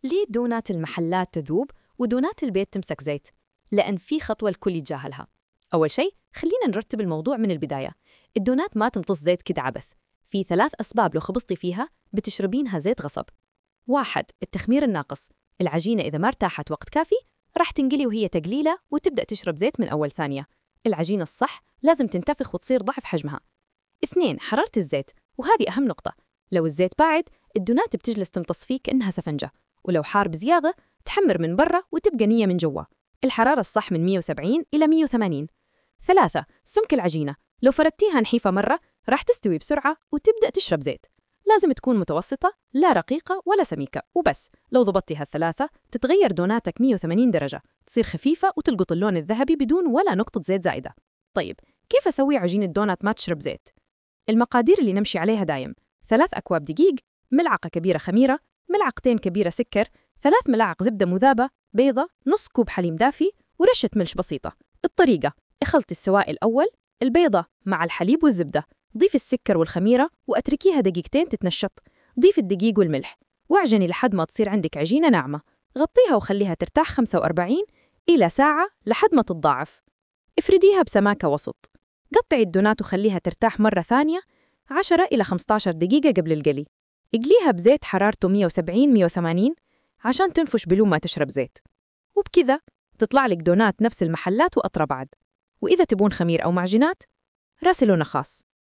ليه دونات المحلات تذوب ودونات البيت تمسك زيت؟ لأن في خطوة الكل يتجاهلها. أول شيء خلينا نرتب الموضوع من البداية. الدونات ما تمتص زيت كده عبث. في 3 أسباب لو خبصتي فيها بتشربينها زيت غصب. 1. التخمير الناقص. العجينة إذا ما ارتاحت وقت كافي راح تنقلي وهي تقليلة وتبدأ تشرب زيت من أول ثانية. العجينة الصح لازم تنتفخ وتصير ضعف حجمها. 2. حرارة الزيت، وهذه أهم نقطة. لو الزيت باعد الدونات بتجلس تمتص فيه كأنها سفنجة، ولو حار بزيادة تحمر من برا وتبقى نية من جوا. الحرارة الصح من 170 إلى 180. 3. سمك العجينة، لو فردتيها نحيفة مرة راح تستوي بسرعة وتبدأ تشرب زيت. لازم تكون متوسطة، لا رقيقة ولا سميكة وبس. لو ضبطتي هالثلاثة تتغير دوناتك 180 درجة، تصير خفيفة وتلقط اللون الذهبي بدون ولا نقطة زيت زائدة. طيب كيف أسوي عجينة دونات ما تشرب زيت؟ المقادير اللي نمشي عليها دايم: 3 أكواب دقيق، ملعقة كبيرة خميرة، ملعقتين كبيرة سكر، 3 ملاعق زبدة مذابة، بيضة، نص كوب حليب دافي، ورشة ملح بسيطة. الطريقة: اخلطي السوائل الأول، البيضة مع الحليب والزبدة، ضيفي السكر والخميرة وأتركيها دقيقتين تتنشط. ضيفي الدقيق والملح واعجني لحد ما تصير عندك عجينة ناعمة. غطيها وخليها ترتاح 45 إلى ساعة لحد ما تتضاعف. افرديها بسماكة وسط. قطعي الدونات وخليها ترتاح مرة ثانية 10 إلى 15 دقيقة قبل القلي. اقليها بزيت حرارته 170-180 عشان تنفش بدون ما تشرب زيت. وبكذا تطلع لك دونات نفس المحلات وأطرى بعد. وإذا تبون خمير أو معجنات راسلونا خاص.